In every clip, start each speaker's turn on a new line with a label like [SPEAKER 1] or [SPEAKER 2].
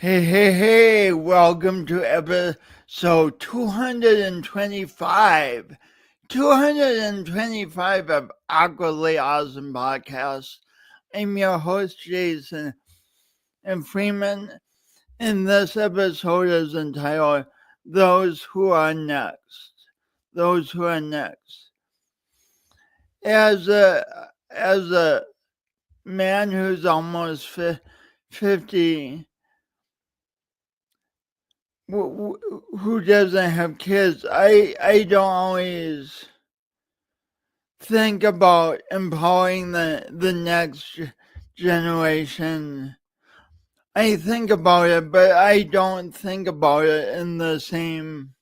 [SPEAKER 1] Hey, welcome to episode 225. 225 of Awkwardly Awesome Podcast. I'm your host, Jason, and Freeman, and this episode is entitled Those Who Are Next. Those Who Are Next. As a man who's almost 50, who doesn't have kids, I don't always think about empowering the next generation. I think about it, but I don't think about it in the same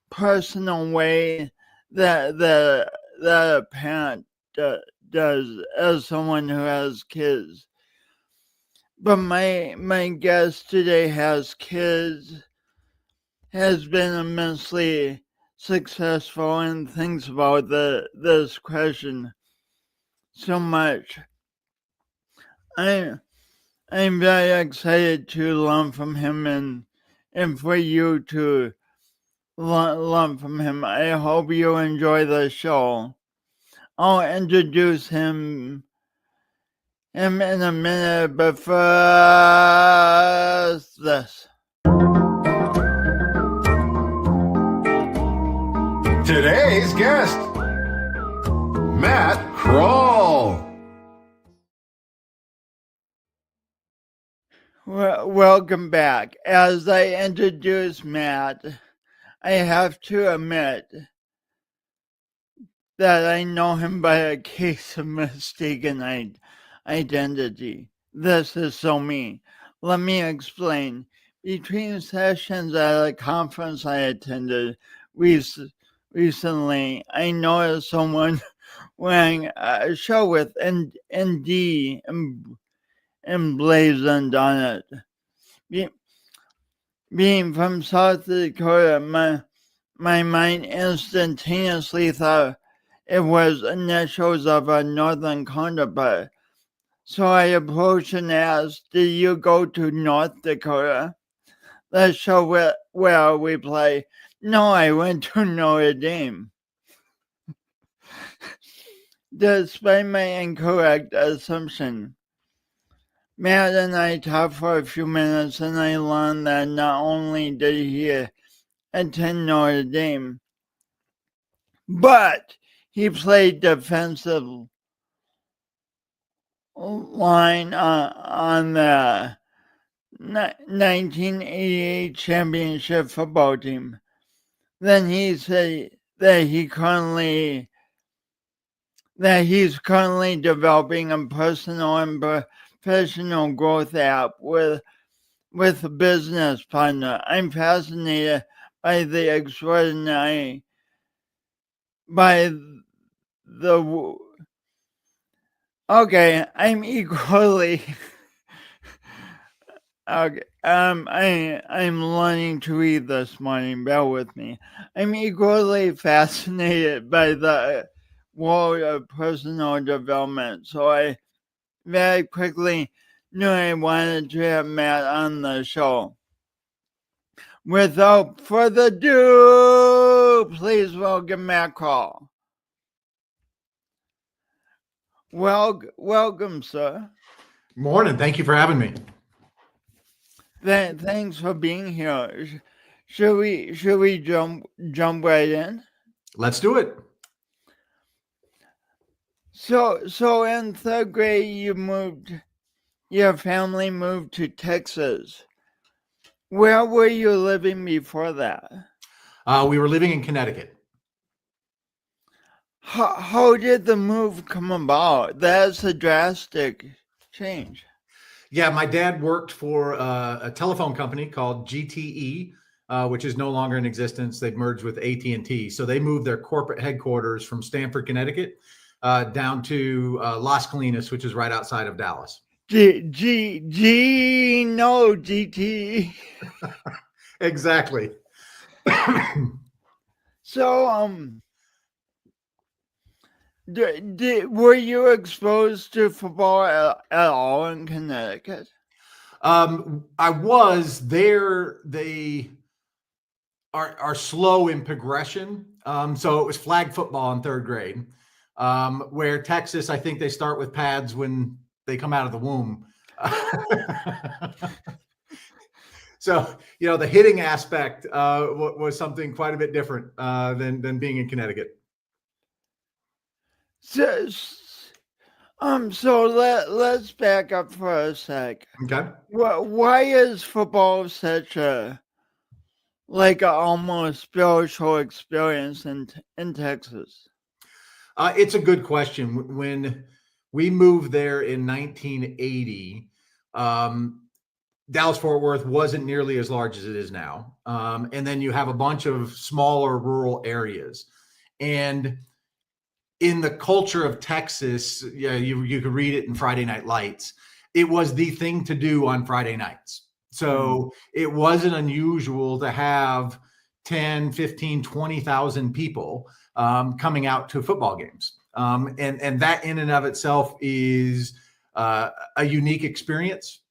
[SPEAKER 1] personal way that a parent does as someone who has kids. But my guest today has kids, has been immensely successful, and thinks about this question so much. I'm very excited to learn from him and for you to learn from him. I hope you enjoy the show. I'll introduce him in a minute, but first this.
[SPEAKER 2] Today's guest, Matt Krall.
[SPEAKER 1] Welcome back. As I introduce Matt, I have to admit that I know him by a case of mistaken identity. This is so me. Let me explain. Between sessions at a conference I attended recently, I noticed someone wearing a shirt with ND emblazoned on it. Being from South Dakota, my mind instantaneously thought it was initials of a northern counterpart. So I approached and asked, "Did you go to North Dakota? The show where we play." "No, I went to Notre Dame." Despite my incorrect assumption, Matt and I talked for a few minutes, and I learned that not only did he attend Notre Dame, but he played defensive line on the 1988 championship football team. Then he said that he's currently developing a personal and professional growth app with a business partner. I'm fascinated by the extraordinary, I'm equally okay. I'm learning to read this morning. Bear with me. I'm equally fascinated by the world of personal development, so I very quickly knew I wanted to have Matt on the show. Without further ado, please welcome Matt Krall. Welcome, sir.
[SPEAKER 2] Morning. Thank you for having me.
[SPEAKER 1] Thanks for being here. Should we jump right in?
[SPEAKER 2] Let's do it.
[SPEAKER 1] So in third grade, your family moved to Texas. Where were you living before that?
[SPEAKER 2] We were living in Connecticut.
[SPEAKER 1] How did the move come about? That's a drastic change.
[SPEAKER 2] Yeah, my dad worked for a telephone company called GTE, which is no longer in existence. They've merged with AT&T. So they moved their corporate headquarters from Stamford, Connecticut, down to Las Colinas, which is right outside of Dallas.
[SPEAKER 1] GTE.
[SPEAKER 2] Exactly.
[SPEAKER 1] So, were you exposed to football at all in Connecticut?
[SPEAKER 2] I was there. They are slow in progression. So it was flag football in third grade, where Texas, I think they start with pads when they come out of the womb. So, the hitting aspect was something quite a bit different than being in Connecticut.
[SPEAKER 1] So let's back up for a sec.
[SPEAKER 2] Okay.
[SPEAKER 1] Why is football such a almost spiritual experience in Texas?
[SPEAKER 2] It's a good question. When we moved there in 1980, Dallas-Fort Worth wasn't nearly as large as it is now. And then you have a bunch of smaller rural areas. And in the culture of Texas, you could read it in Friday Night Lights. It was the thing to do on Friday nights. So it wasn't unusual to have 10, 15, 20,000 people coming out to football games. And that in and of itself is a unique experience.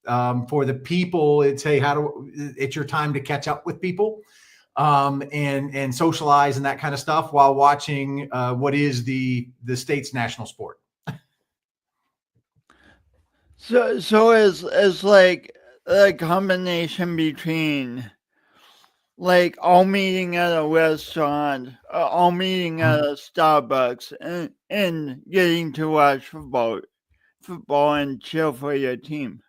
[SPEAKER 2] For the people, it's it's your time to catch up with people and socialize and that kind of stuff while watching what is the state's national sport.
[SPEAKER 1] So it's like a combination between all meeting at a restaurant, all meeting at a Starbucks, and getting to watch football and cheer for your team.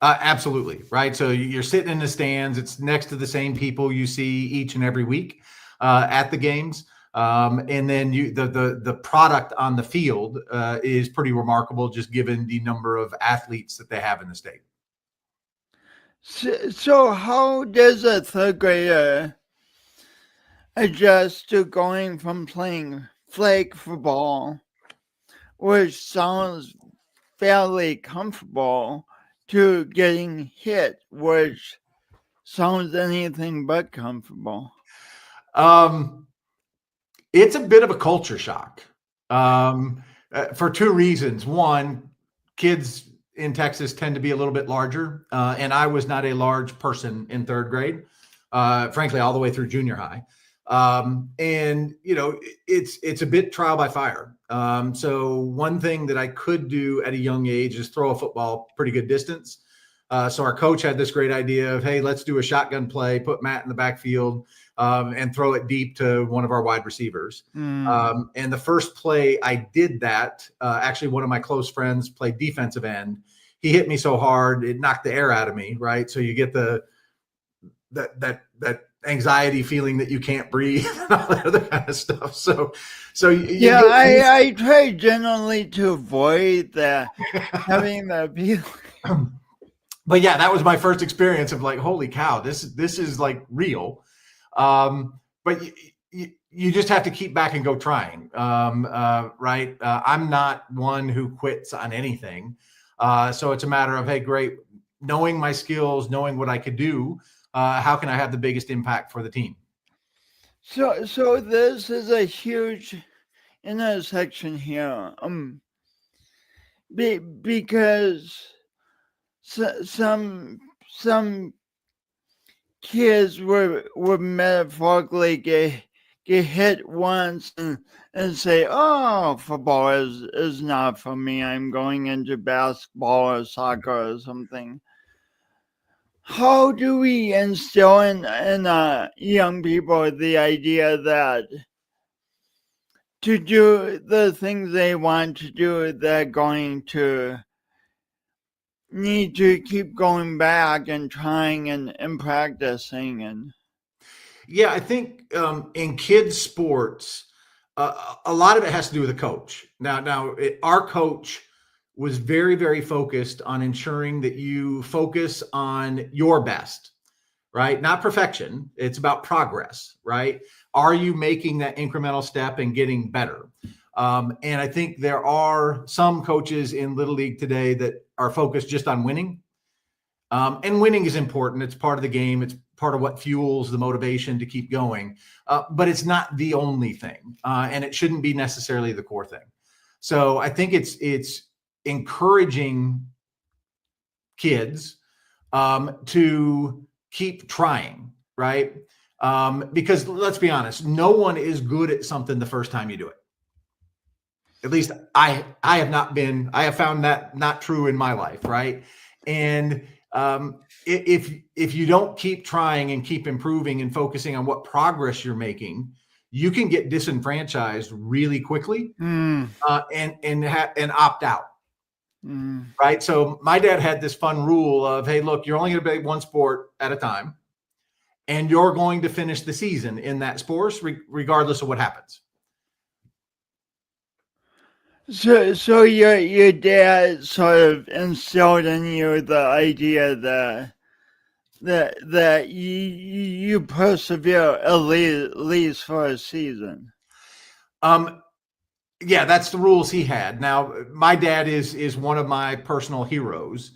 [SPEAKER 2] Absolutely. Right. So you're sitting in the stands. It's next to the same people you see each and every week at the games. And then the product on the field is pretty remarkable, just given the number of athletes that they have in the state.
[SPEAKER 1] So how does a third grader adjust to going from playing flag football, which sounds fairly comfortable, to getting hit, which sounds anything but comfortable?
[SPEAKER 2] It's a bit of a culture shock for two reasons. One, kids in Texas tend to be a little bit larger, and I was not a large person in third grade, frankly, all the way through junior high. And it's a bit trial by fire. So one thing that I could do at a young age is throw a football pretty good distance. So our coach had this great idea of, hey, let's do a shotgun play, put Matt in the backfield, and throw it deep to one of our wide receivers. And the first play I did that, actually one of my close friends played defensive end. He hit me so hard, it knocked the air out of me, right? So you get that anxiety feeling that you can't breathe and all that other kind of stuff.
[SPEAKER 1] I try generally to avoid having that feeling.
[SPEAKER 2] But yeah, that was my first experience of like, holy cow, this is like real. But you just have to keep back and go trying, right? I'm not one who quits on anything. So it's a matter of, hey, great, knowing my skills, knowing what I could do. How can I have the biggest impact for the team?
[SPEAKER 1] So this is a huge intersection here, because some kids were metaphorically get hit once and say, "Oh, football is not for me. I'm going into basketball or soccer or something." How do we instill in young people the idea that to do the things they want to do, they're going to need to keep going back and trying and practicing?
[SPEAKER 2] Yeah, I think in kids sports, a lot of it has to do with the coach. Now our coach was very, very focused on ensuring that you focus on your best, right? Not perfection. It's about progress, right? Are you making that incremental step and getting better? And I think there are some coaches in Little League today that are focused just on winning. And winning is important. It's part of the game. It's part of what fuels the motivation to keep going. But it's not the only thing. And it shouldn't be necessarily the core thing. So I think it's encouraging kids to keep trying, right? Because let's be honest, no one is good at something the first time you do it. At least I have found that not true in my life, right? And if you don't keep trying and keep improving and focusing on what progress you're making, you can get disenfranchised really quickly and opt out. Right. So my dad had this fun rule of, hey, look, you're only going to play one sport at a time, and you're going to finish the season in that sport, regardless of what happens.
[SPEAKER 1] So your dad sort of instilled in you the idea that you persevere at least for a season.
[SPEAKER 2] Yeah, that's the rules he had. Now, my dad is one of my personal heroes.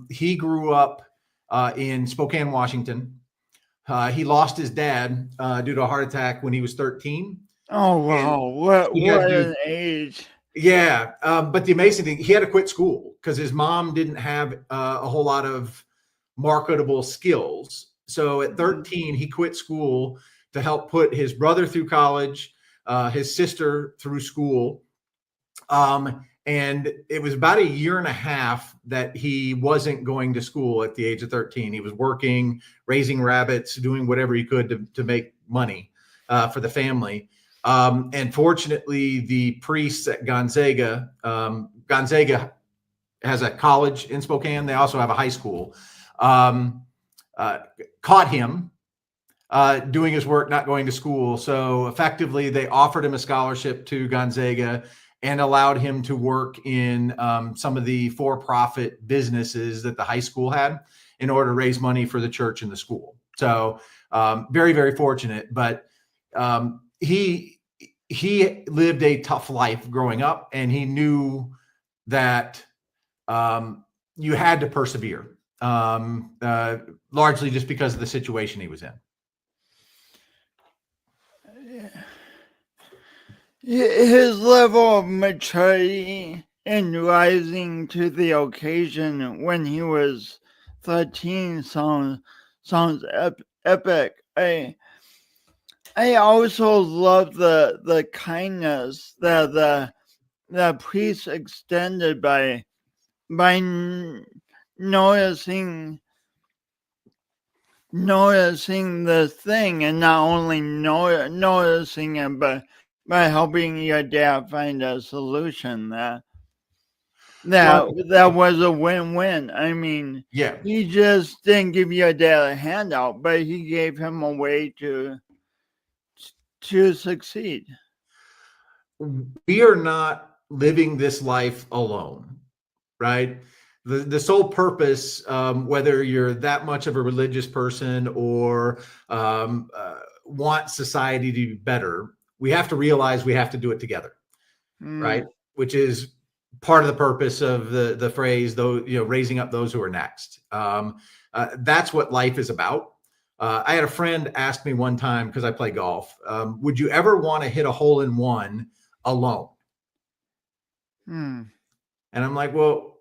[SPEAKER 2] He grew up in Spokane, Washington. He lost his dad due to a heart attack when he was 13.
[SPEAKER 1] Oh, wow. What an age.
[SPEAKER 2] Yeah. But the amazing thing, he had to quit school because his mom didn't have a whole lot of marketable skills. So at 13, he quit school to help put his brother through college, his sister through school. And it was about a year and a half that he wasn't going to school at the age of 13. He was working, raising rabbits, doing whatever he could to make money for the family. And fortunately, the priests at Gonzaga has a college in Spokane. They also have a high school. Caught him doing his work, not going to school. So effectively, they offered him a scholarship to Gonzaga and allowed him to work in some of the for-profit businesses that the high school had in order to raise money for the church and the school. So very, very fortunate. But he lived a tough life growing up, and he knew that you had to persevere, largely just because of the situation he was in.
[SPEAKER 1] His level of maturity and rising to the occasion when he was 13 sounds epic. I also love the kindness that the priest extended by noticing the thing, and not only noticing it, but by helping your dad find a solution that was a win-win. I mean,
[SPEAKER 2] yeah,
[SPEAKER 1] he just didn't give your dad a handout, but he gave him a way to succeed.
[SPEAKER 2] We are not living this life alone, right? The sole purpose, whether you're that much of a religious person or want society to be better, we have to realize we have to do it together, right? Which is part of the purpose of the phrase, though, raising up those who are next. That's what life is about. I had a friend ask me one time, because I play golf, would you ever want to hit a hole in one alone? And I'm like, well,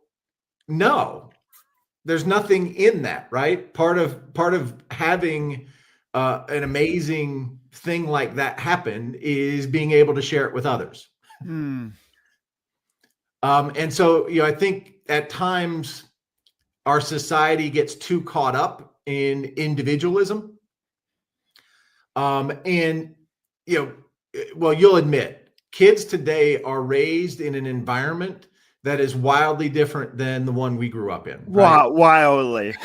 [SPEAKER 2] no, there's nothing in that, right? Part of having an amazing thing like that happen is being able to share it with others. And so, I think at times our society gets too caught up in individualism. And, you'll admit, kids today are raised in an environment that is wildly different than the one we grew up in.
[SPEAKER 1] Right? Wildly.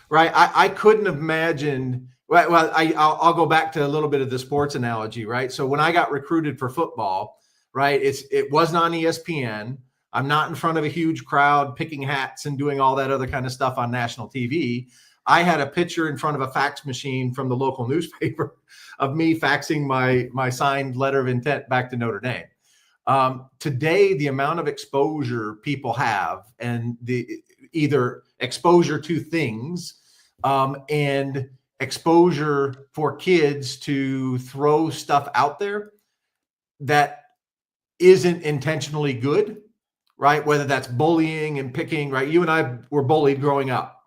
[SPEAKER 2] Right. I couldn't have imagined. Well, I'll go back to a little bit of the sports analogy, right? So when I got recruited for football, right, it wasn't on ESPN. I'm not in front of a huge crowd picking hats and doing all that other kind of stuff on national TV. I had a picture in front of a fax machine from the local newspaper of me faxing my signed letter of intent back to Notre Dame. Today, the amount of exposure people have, and the either exposure to things and exposure for kids to throw stuff out there that isn't intentionally good, right? Whether that's bullying and picking, right? You and I were bullied growing up,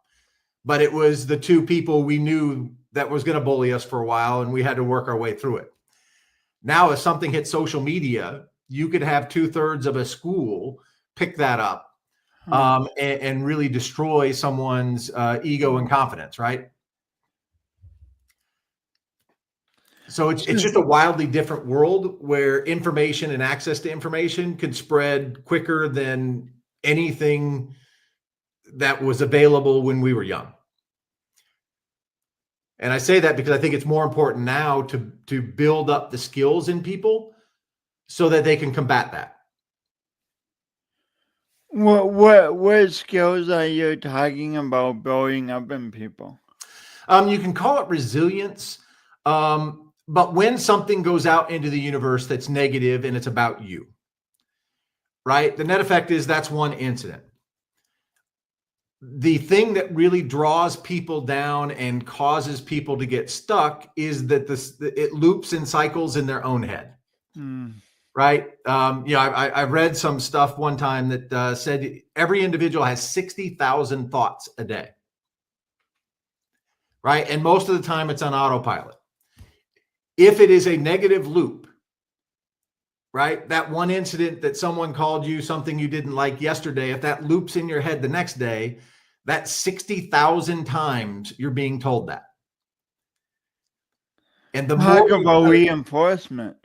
[SPEAKER 2] but it was the two people we knew that was going to bully us for a while, and we had to work our way through it. Now, if something hits social media, you could have 2/3 of a school pick that up and really destroy someone's ego and confidence, right? So it's just a wildly different world where information and access to information could spread quicker than anything that was available when we were young. And I say that because I think it's more important now to build up the skills in people so that they can combat that.
[SPEAKER 1] What skills are you talking about building up in people?
[SPEAKER 2] You can call it resilience, but when something goes out into the universe that's negative and it's about you, right? The net effect is that's one incident. The thing that really draws people down and causes people to get stuck is that it loops and cycles in their own head. Right. I read some stuff one time that said every individual has 60,000 thoughts a day. Right. And most of the time it's on autopilot. If it is a negative loop, right, that one incident that someone called you something you didn't like yesterday, if that loops in your head the next day, that's 60,000 times you're being told that. And the
[SPEAKER 1] Talk
[SPEAKER 2] more
[SPEAKER 1] about reinforcement.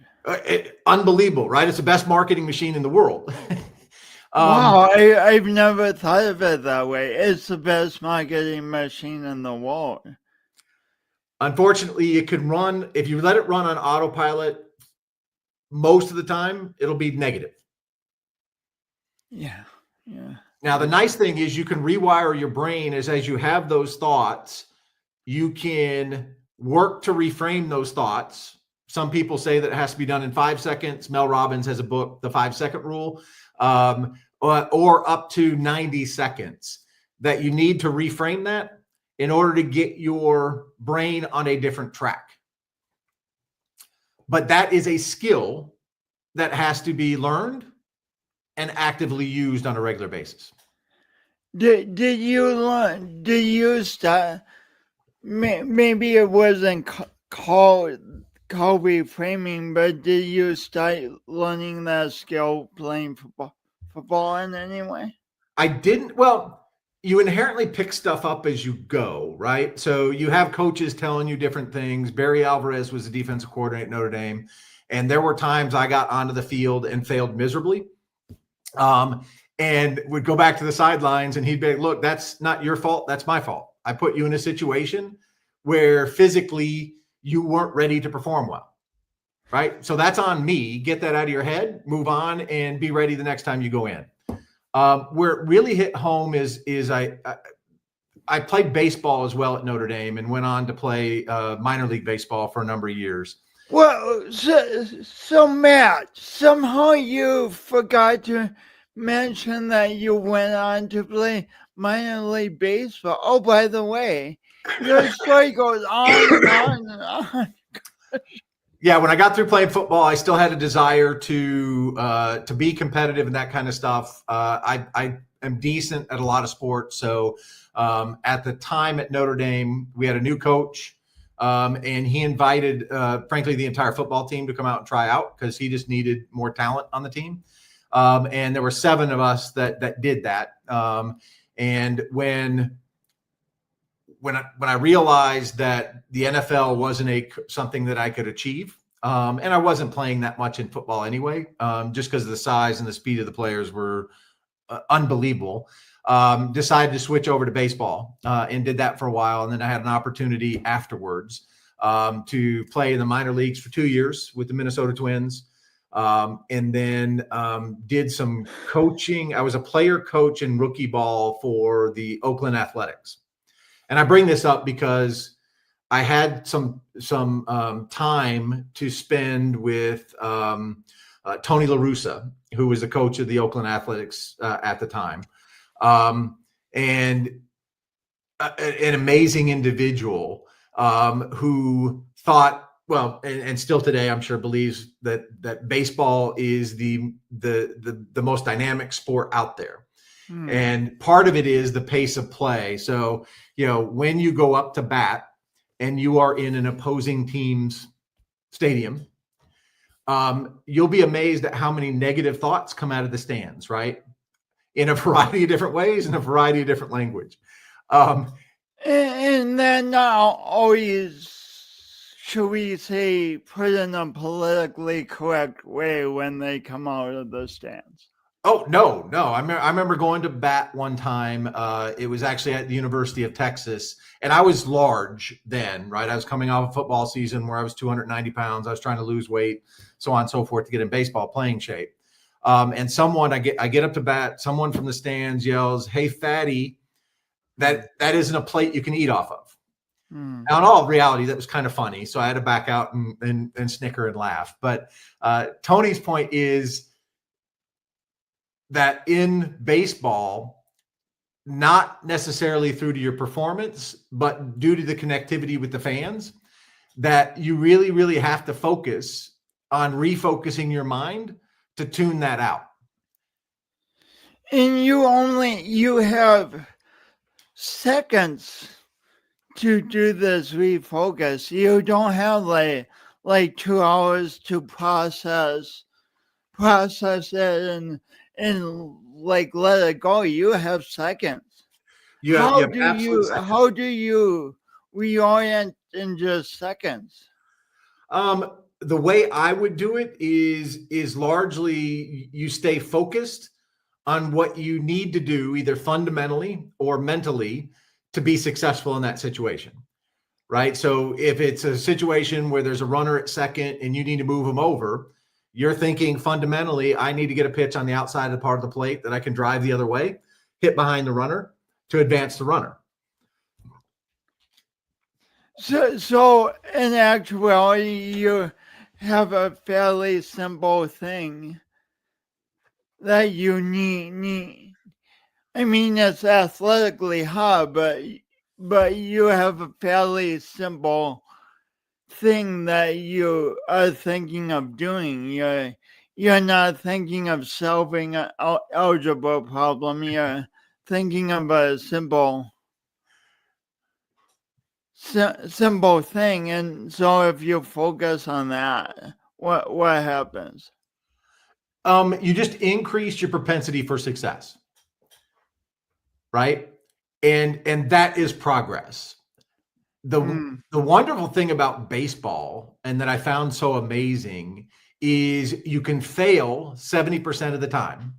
[SPEAKER 2] Unbelievable, right? It's the best marketing machine in the world.
[SPEAKER 1] Wow, I've never thought of it that way. It's the best marketing machine in the world.
[SPEAKER 2] Unfortunately, it can run, if you let it run on autopilot, most of the time, it'll be negative.
[SPEAKER 1] Yeah.
[SPEAKER 2] Now, the nice thing is you can rewire your brain as you have those thoughts, you can work to reframe those thoughts. Some people say that it has to be done in 5 seconds. Mel Robbins has a book, The 5-Second Rule, or up to 90 seconds that you need to reframe that in order to get your brain on a different track. But that is a skill that has to be learned and actively used on a regular basis.
[SPEAKER 1] Did you learn? Did you start? Maybe it wasn't called reframing, but did you start learning that skill playing football in any way?
[SPEAKER 2] I didn't. Well, you inherently pick stuff up as you go, right? So you have coaches telling you different things. Barry Alvarez was the defensive coordinator at Notre Dame, and there were times I got onto the field and failed miserably. And would go back to the sidelines and he'd be like, look, that's not your fault. That's my fault. I put you in a situation where physically you weren't ready to perform well. Right. So that's on me. Get that out of your head, move on, and be ready the next time you go in. Where it really hit home is I played baseball as well at Notre Dame and went on to play minor league baseball for a number of years.
[SPEAKER 1] Well, so Matt, somehow you forgot to mention that you went on to play minor league baseball. Oh, by the way, your story goes on and on and on.
[SPEAKER 2] Yeah, when I got through playing football, I still had a desire to be competitive and that kind of stuff. I am decent at a lot of sports. So at the time at Notre Dame, we had a new coach, and he invited, frankly, the entire football team to come out and try out because he just needed more talent on the team. And there were 7 of us that did that. And when I realized that the NFL wasn't something that I could achieve, and I wasn't playing that much in football anyway, just because of the size and the speed of the players were unbelievable, decided to switch over to baseball and did that for a while. And then I had an opportunity afterwards to play in the minor leagues for 2 years with the Minnesota Twins. And then did some coaching. I was a player coach in rookie ball for the Oakland Athletics. And I bring this up because I had some time to spend with Tony La Russa, who was the coach of the Oakland Athletics at the time, and an amazing individual who thought well, and still today, I'm sure believes that baseball is the most dynamic sport out there. And part of it is the pace of play. So, when you go up to bat and you are in an opposing team's stadium, you'll be amazed at how many negative thoughts come out of the stands, right? In a variety of different ways, in a variety of different language.
[SPEAKER 1] And then not always, should we say, put in a politically correct way when they come out of the stands.
[SPEAKER 2] Oh, no. I remember going to bat one time. It was actually at the University of Texas, and I was large then, right? I was coming off a football season where I was 290 pounds. I was trying to lose weight, so on and so forth, to get in baseball playing shape. And someone, I get up to bat, someone from the stands yells, "Hey, fatty, that isn't a plate you can eat off of." Now, in all reality, that was kind of funny. So I had to back out and snicker and laugh. But Tony's point is that in baseball, not necessarily through to your performance, but due to the connectivity with the fans, that you really, really have to focus on refocusing your mind to tune that out.
[SPEAKER 1] And you have seconds to do this refocus. You don't have like 2 hours to process it and like let it go. You have seconds. How do you reorient in just seconds?
[SPEAKER 2] The way I would do it is largely you stay focused on what you need to do, either fundamentally or mentally, to be successful in that situation, right? So if it's a situation where there's a runner at second and you need to move him over, you're thinking fundamentally, I need to get a pitch on the outside of the part of the plate that I can drive the other way, hit behind the runner to advance the runner.
[SPEAKER 1] So in actuality, you have a fairly simple thing that you need. I mean, it's athletically hard, but you have a fairly simple thing that you are thinking of doing. You're not thinking of solving an algebra problem. You're thinking of a simple thing. And so if you focus on that, what happens?
[SPEAKER 2] You just increase your propensity for success, right? And that is progress. The wonderful thing about baseball, and that I found so amazing, is you can fail 70% of the time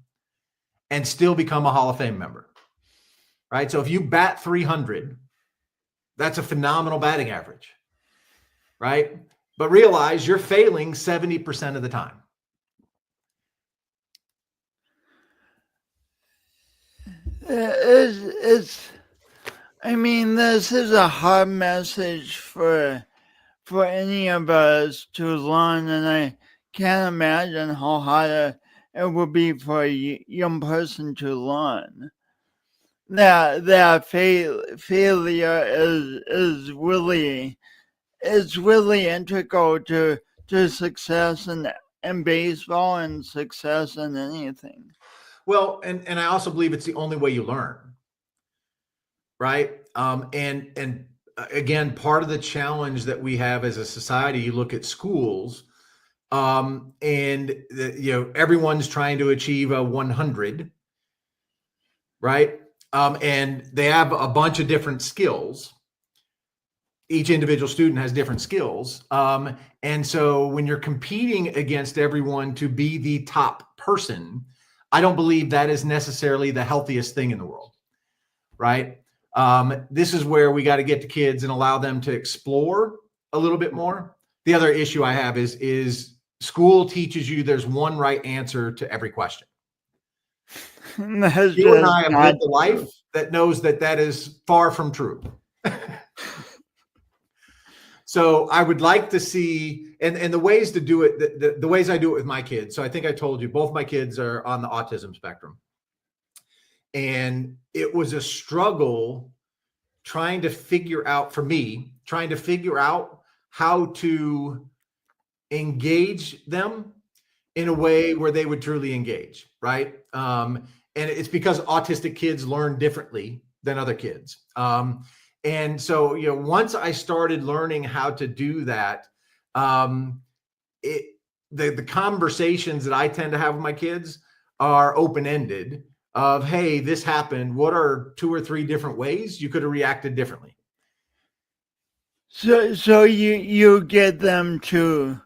[SPEAKER 2] and still become a Hall of Fame member, right? So if you bat 300, that's a phenomenal batting average, right? But realize you're failing 70% of the time.
[SPEAKER 1] I mean, this is a hard message for any of us to learn, and I can't imagine how hard it would be for a young person to learn. That failure is really integral to success in baseball and success in anything.
[SPEAKER 2] Well, and I also believe it's the only way you learn, right? And again, part of the challenge that we have as a society, you look at schools, and everyone's trying to achieve a 100, right? And they have a bunch of different skills. Each individual student has different skills. And so when you're competing against everyone to be the top person, I don't believe that is necessarily the healthiest thing in the world, right? This is where we got to get to kids and allow them to explore a little bit more. The other issue I have is school teaches you there's one right answer to every question. You and I have lived a life that knows that is far from true. So I would like to see, and the ways to do it, the ways I do it with my kids. So I think I told you, both my kids are on the autism spectrum. And it was a struggle trying to figure out how to engage them in a way where they would truly engage, right? And it's because autistic kids learn differently than other kids. And so, once I started learning how to do that, the conversations that I tend to have with my kids are open-ended of, hey, this happened. What are 2 or 3 different ways you could have reacted differently?
[SPEAKER 1] So you get them to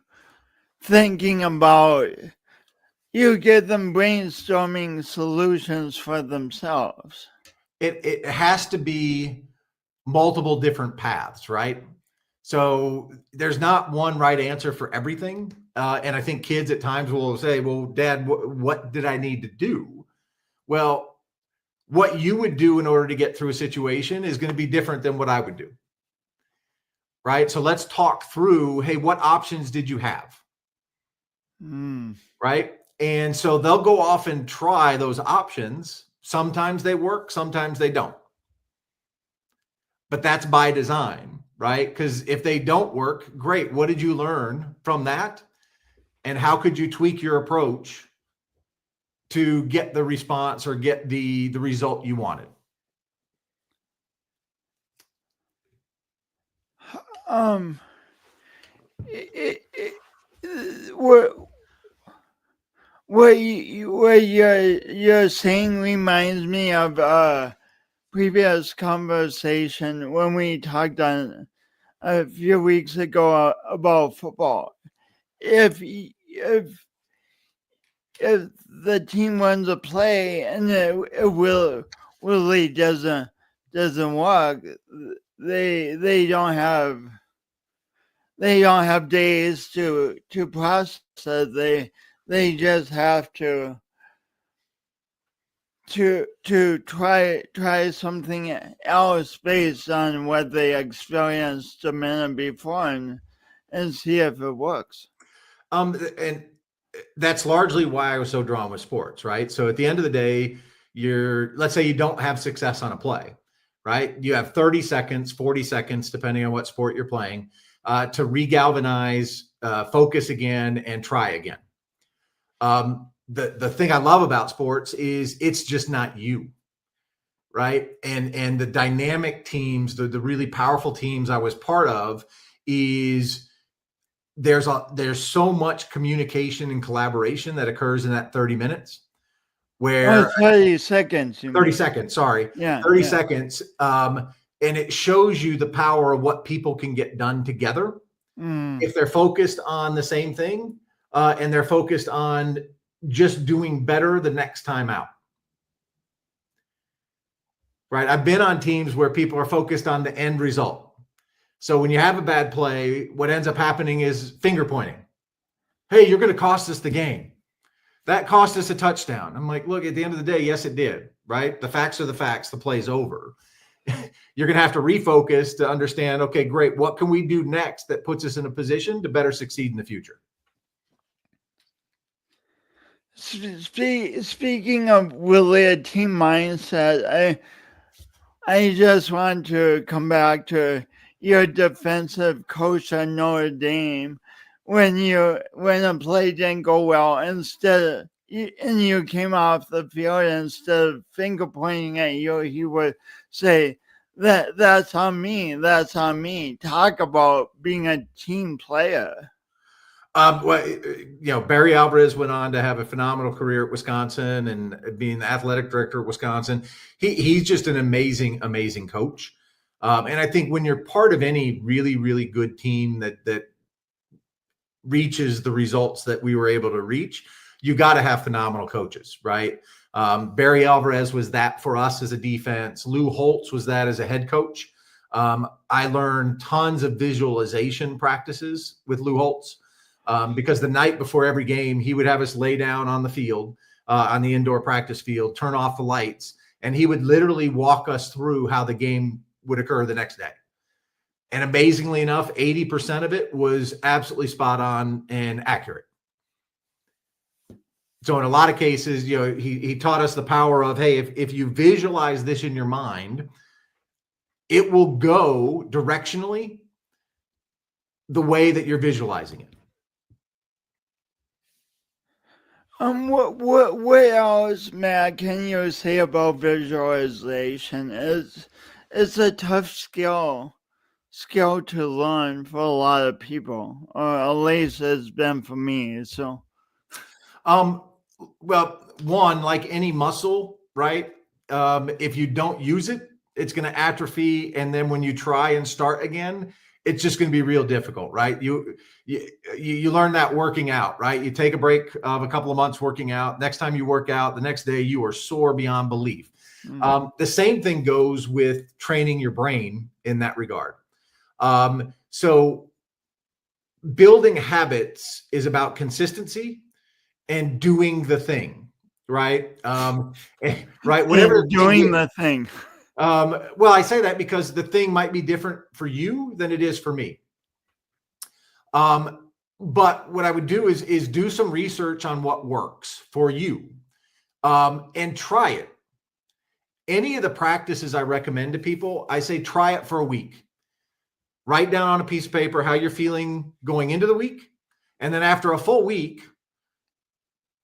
[SPEAKER 1] thinking about, you get them brainstorming solutions for themselves.
[SPEAKER 2] It has to be multiple different paths, right? So there's not one right answer for everything. And I think kids at times will say, well, Dad, what did I need to do? Well, what you would do in order to get through a situation is going to be different than what I would do. Right? So let's talk through, hey, what options did you have? Right? And so they'll go off and try those options. Sometimes they work, sometimes they don't. But that's by design, right? Because if they don't work, great. What did you learn from that? And how could you tweak your approach to get the response or get the result you wanted?
[SPEAKER 1] What you're saying reminds me of a previous conversation when we talked on a few weeks ago about football. If the team runs a play and it really doesn't work, they don't have days to process it. They just have to try something else based on what they experienced a minute before and see if it works.
[SPEAKER 2] And that's largely why I was so drawn with sports, right? So at the end of the day, let's say you don't have success on a play, right? You have 30 seconds, 40 seconds, depending on what sport you're playing, to regalvanize, focus again, and try again. The thing I love about sports is it's just not you, right? And the dynamic teams, the really powerful teams I was part of, is there's so much communication and collaboration that occurs in that 30 minutes. Where
[SPEAKER 1] 30 seconds.
[SPEAKER 2] 30 seconds, sorry.
[SPEAKER 1] Yeah.
[SPEAKER 2] 30 seconds. And it shows you the power of what people can get done together if they're focused on the same thing and they're focused on just doing better the next time out. Right? I've been on teams where people are focused on the end result. So when you have a bad play, what ends up happening is finger pointing. Hey, you're going to cost us the game. That cost us a touchdown. I'm like, look, at the end of the day, yes, it did, right? The facts are the facts. The play's over. You're going to have to refocus to understand, okay, great. What can we do next that puts us in a position to better succeed in the future?
[SPEAKER 1] Speaking of really a team mindset, I just want to come back to your defensive coach at Notre Dame. When a play didn't go well, and you came off the field, instead of finger pointing at you, he would say, that's on me. That's on me. Talk about being a team player.
[SPEAKER 2] Well, Barry Alvarez went on to have a phenomenal career at Wisconsin and being the athletic director at Wisconsin. He's just an amazing, amazing coach. And I think when you're part of any really, really good team that reaches the results that we were able to reach, you got to have phenomenal coaches, right? Barry Alvarez was that for us as a defense. Lou Holtz was that as a head coach. I learned tons of visualization practices with Lou Holtz because the night before every game, he would have us lay down on the field, on the indoor practice field, turn off the lights, and he would literally walk us through how the game would occur the next day. And amazingly enough, 80% of it was absolutely spot on and accurate. So in a lot of cases, he taught us the power of, hey, if you visualize this in your mind, it will go directionally the way that you're visualizing it.
[SPEAKER 1] What else, Matt, can you say about visualization? It's a tough skill to learn for a lot of people, or at least it's been for me. So,
[SPEAKER 2] well, one, like any muscle, right? If you don't use it, it's going to atrophy, and then when you try and start again, it's just going to be real difficult, right? You learn that working out, right? You take a break of a couple of months working out. Next time you work out, the next day you are sore beyond belief. The same thing goes with training your brain in that regard. So building habits is about consistency and doing the thing, right? Right. Whatever
[SPEAKER 1] doing the thing.
[SPEAKER 2] Well, I say that because the thing might be different for you than it is for me. But what I would do is do some research on what works for you, and try it. Any of the practices I recommend to people, I say try it for a week. Write down on a piece of paper how you're feeling going into the week, and then after a full week,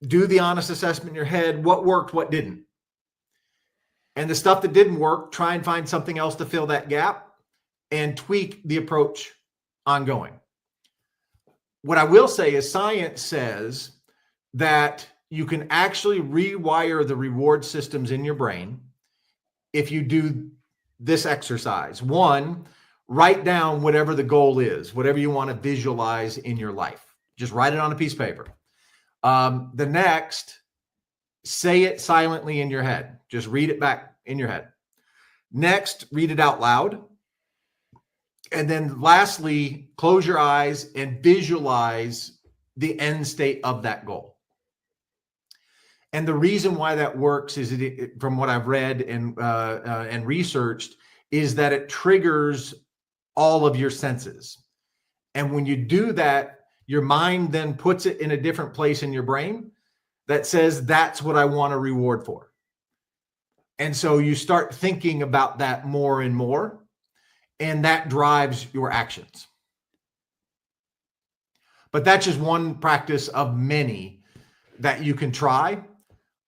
[SPEAKER 2] do the honest assessment in your head: what worked, what didn't. And the stuff that didn't work, try and find something else to fill that gap and tweak the approach ongoing. What I will say is science says that you can actually rewire the reward systems in your brain if you do this exercise. One, write down whatever the goal is, whatever you want to visualize in your life. Just write it on a piece of paper. The next, say it silently in your head. Just read it back in your head. Next, read it out loud. And then lastly, close your eyes and visualize the end state of that goal. And the reason why that works is, from what I've read and researched, is that it triggers all of your senses. And when you do that, your mind then puts it in a different place in your brain that says, that's what I want a reward for. And so you start thinking about that more and more, and that drives your actions. But that's just one practice of many that you can try.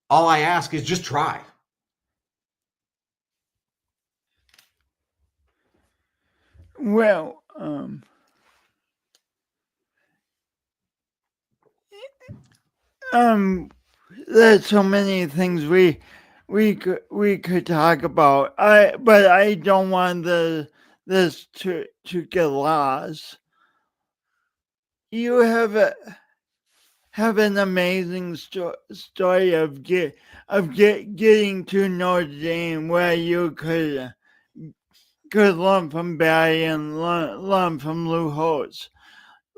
[SPEAKER 2] All I ask is just try.
[SPEAKER 1] Well, there's so many things we could talk about. But I don't want this to get lost. You have an amazing story of getting to Notre Dame, where you could learn from Barry and learn from Lou Holtz.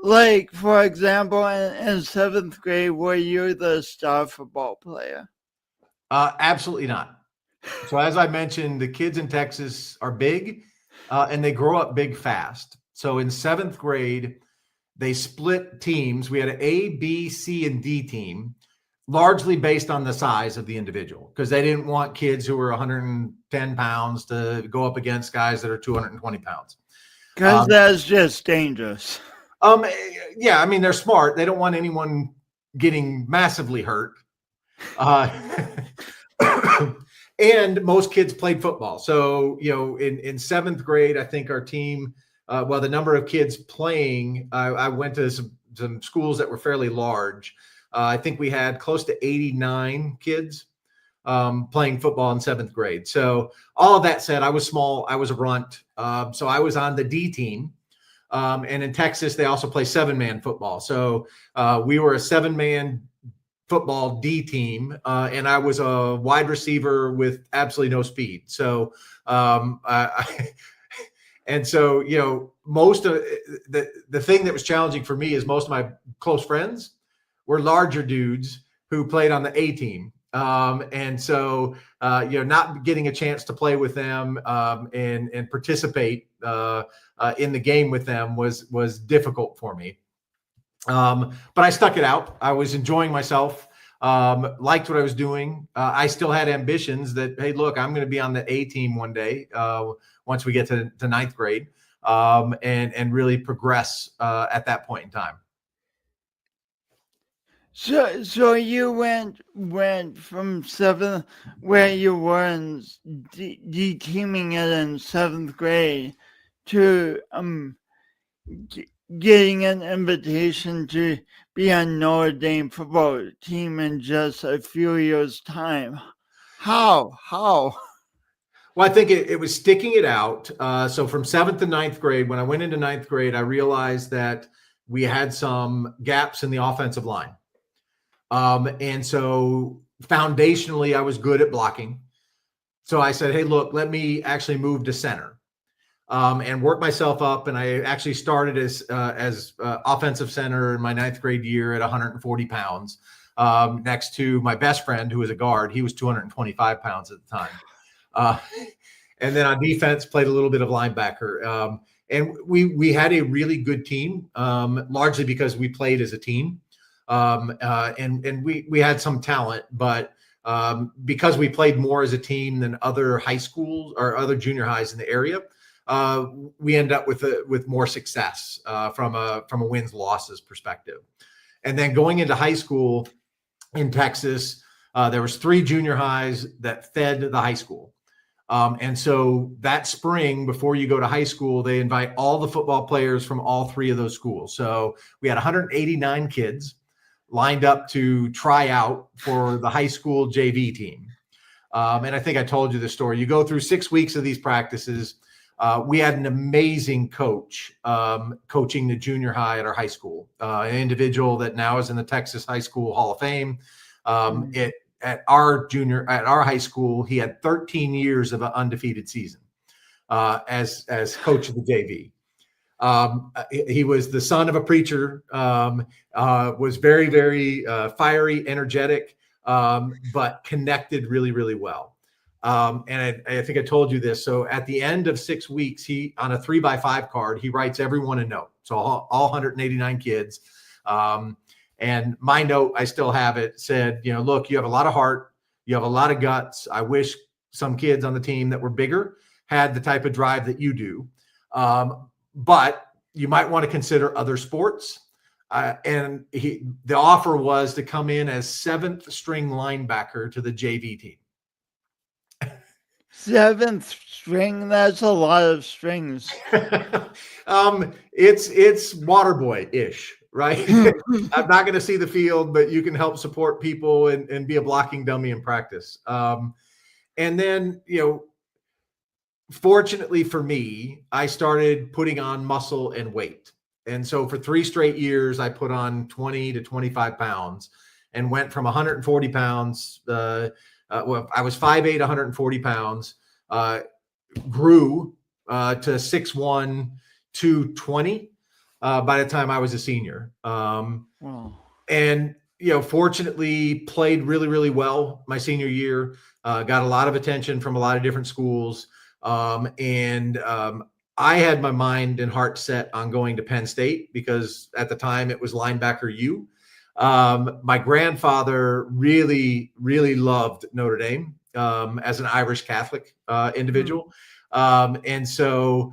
[SPEAKER 1] Like, for example, in 7th grade, were you the star football player?
[SPEAKER 2] Absolutely not. So as I mentioned, the kids in Texas are big, and they grow up big fast. So in 7th grade, they split teams. We had an A, B, C, and D team, largely based on the size of the individual, because they didn't want kids who were 110 pounds to go up against guys that are 220 pounds.
[SPEAKER 1] Because that's just dangerous.
[SPEAKER 2] Yeah, I mean, they're smart. They don't want anyone getting massively hurt. And most kids played football. So, in 7th grade, I think our team, the number of kids playing, I went to some schools that were fairly large. I think we had close to 89 kids playing football in 7th grade. So all of that said, I was small. I was a runt. So I was on the D team. And in Texas, they also play 7-man football. So we were a 7-man football D team, and I was a wide receiver with absolutely no speed. So, and so, most of the thing that was challenging for me is most of my close friends were larger dudes who played on the A team. And so, not getting a chance to play with them and participate in the game with them was difficult for me. But I stuck it out. I was enjoying myself, liked what I was doing. I still had ambitions that, hey, look, I'm going to be on the A team one day once we get to 9th grade. and really progress at that point in time.
[SPEAKER 1] So you went from seventh, where you were in teaming it in seventh grade, to getting an invitation to be on Notre Dame football team in just a few years' time. How?
[SPEAKER 2] Well, I think it was sticking it out. So from 7th to 9th grade, when I went into 9th grade, I realized that we had some gaps in the offensive line. And so foundationally, I was good at blocking. So I said, hey, look, let me actually move to center and work myself up. And I actually started as offensive center in my 9th grade year at 140 pounds next to my best friend, who was a guard. He was 225 pounds at the time. And then on defense, played a little bit of linebacker. And we had a really good team, largely because we played as a team. And we had some talent, but because we played more as a team than other high schools or other junior highs in the area, we end up with more success from a wins losses perspective. And then going into high school in Texas, there was 3 junior highs that fed the high school. And so that spring, before you go to high school, they invite all the football players from all 3 of those schools. So we had 189 kids lined up to try out for the high school JV team. And I think I told you the story. You go through 6 weeks of these practices. We had an amazing coach coaching the junior high at our high school, an individual that now is in the Texas High School Hall of Fame. At our high school, he had 13 years of an undefeated season as coach of the JV. He was the son of a preacher, was very, very fiery, energetic, but connected really, really well. And I think I told you this. So at the end of 6 weeks, he, on a 3x5 card, he writes everyone a note. So all 189 kids. And my note, I still have it, said, look, you have a lot of heart. You have a lot of guts. I wish some kids on the team that were bigger had the type of drive that you do. But you might want to consider other sports. And the offer was to come in as 7th string linebacker to the JV team.
[SPEAKER 1] 7th string? That's a lot of strings.
[SPEAKER 2] It's water boy-ish, right? I'm not going to see the field, but you can help support people and be a blocking dummy in practice. And then, fortunately for me, I started putting on muscle and weight. And so for 3 straight years, I put on 20 to 25 pounds and went from 140 pounds. I was 5'8", 140 pounds, grew to 6'1", 220 by the time I was a senior.
[SPEAKER 1] Wow.
[SPEAKER 2] And, fortunately played really, really well my senior year, got a lot of attention from a lot of different schools. I had my mind and heart set on going to Penn State because at the time it was linebacker U. My grandfather really, really loved Notre Dame as an Irish Catholic individual. And so,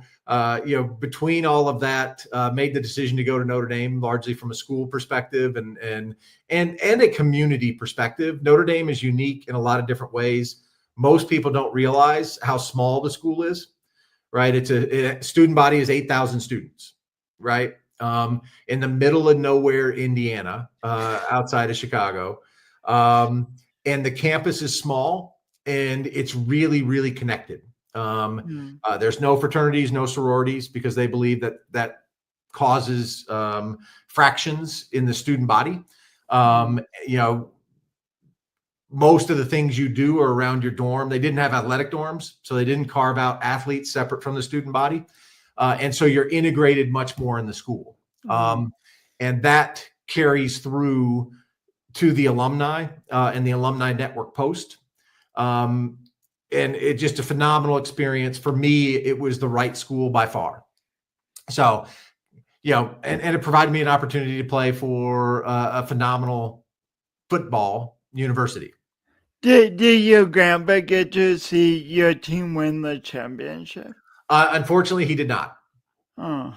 [SPEAKER 2] between all of that, made the decision to go to Notre Dame largely from a school perspective and a community perspective. Notre Dame is unique in a lot of different ways. Most people don't realize how small the school is, right? A student body is 8,000 students, right? In the middle of nowhere, Indiana, outside of Chicago. And the campus is small and it's really, really connected. There's no fraternities, no sororities, because they believe that causes fractions in the student body. Most of the things you do are around your dorm. They didn't have athletic dorms, so they didn't carve out athletes separate from the student body. And so you're integrated much more in the school. And that carries through to the alumni and the alumni network post. And it's just a phenomenal experience. For me, it was the right school by far. So, and it provided me an opportunity to play for a phenomenal football university.
[SPEAKER 1] Did your grandpa get to see your team win the championship?
[SPEAKER 2] Unfortunately, he did not.
[SPEAKER 1] Oh.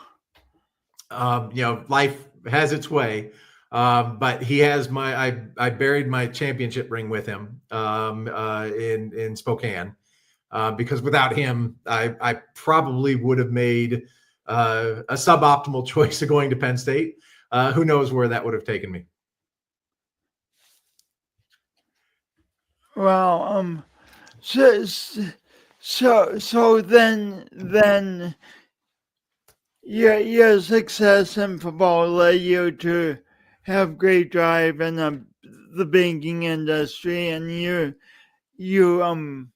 [SPEAKER 2] Life has its way. But he has I buried my championship ring with him in Spokane because without him, I probably would have made a suboptimal choice of going to Penn State. Who knows where that would have taken me?
[SPEAKER 1] Well, so then your success in football led you to have great drive in the banking industry, and you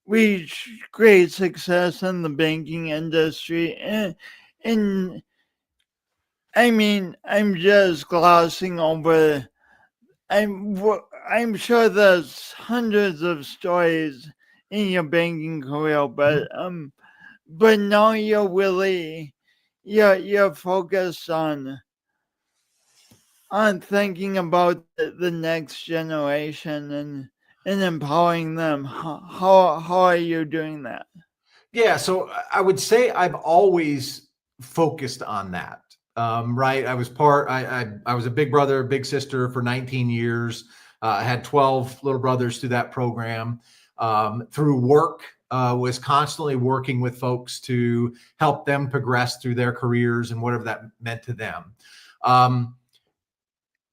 [SPEAKER 1] reached great success in the banking industry, and I mean, I'm just glossing over. I'm sure there's hundreds of stories in your banking career, but now you're focused on thinking about the next generation and empowering them. How are you doing that?
[SPEAKER 2] Yeah, so I would say I've always focused on that. Right, I was a big brother, big sister for 19 years. I had 12 little brothers through that program. Through work, was constantly working with folks to help them progress through their careers and whatever that meant to them.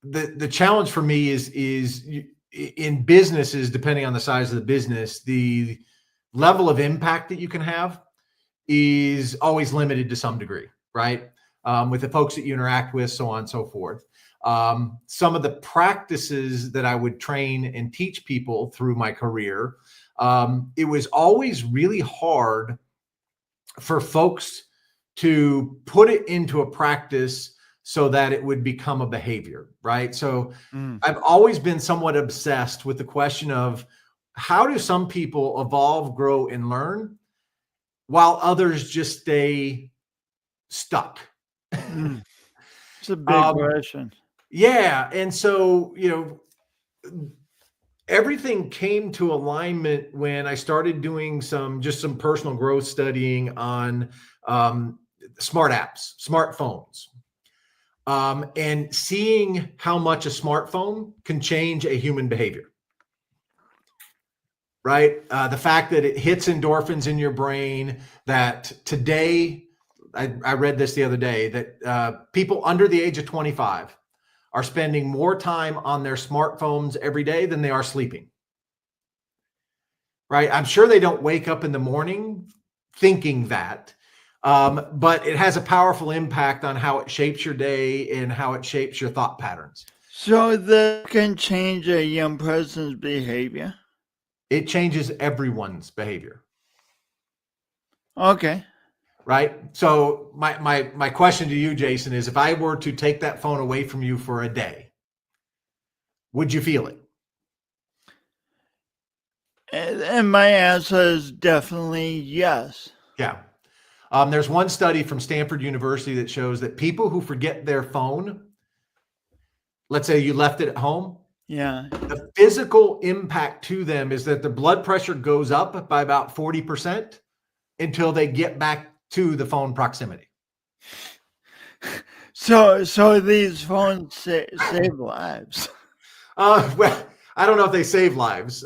[SPEAKER 2] The challenge for me is in businesses, depending on the size of the business, the level of impact that you can have is always limited to some degree, right? With the folks that you interact with, so on and so forth. Some of the practices that I would train and teach people through my career, it was always really hard for folks to put it into a practice so that it would become a behavior, right? So I've always been somewhat obsessed with the question of how do some people evolve, grow, and learn while others just stay stuck?
[SPEAKER 1] It's a big question.
[SPEAKER 2] Yeah. And so, everything came to alignment when I started doing some personal growth studying on smart apps, smartphones, and seeing how much a smartphone can change a human behavior. Right? The fact that it hits endorphins in your brain, that today, I read this the other day, that people under the age of 25 are spending more time on their smartphones every day than they are sleeping. Right? I'm sure they don't wake up in the morning thinking that, but it has a powerful impact on how it shapes your day and how it shapes your thought patterns.
[SPEAKER 1] So that can change a young person's behavior?
[SPEAKER 2] It changes everyone's behavior.
[SPEAKER 1] Okay.
[SPEAKER 2] Right. So my question to you, Jason, is if I were to take that phone away from you for a day, would you feel it?
[SPEAKER 1] And my answer is definitely yes.
[SPEAKER 2] Yeah. There's one study from Stanford University that shows that people who forget their phone, let's say you left it at home,
[SPEAKER 1] yeah,
[SPEAKER 2] the physical impact to them is that their blood pressure goes up by about 40% until they get back to the phone proximity.
[SPEAKER 1] So these phones save lives.
[SPEAKER 2] Well, I don't know if they save lives.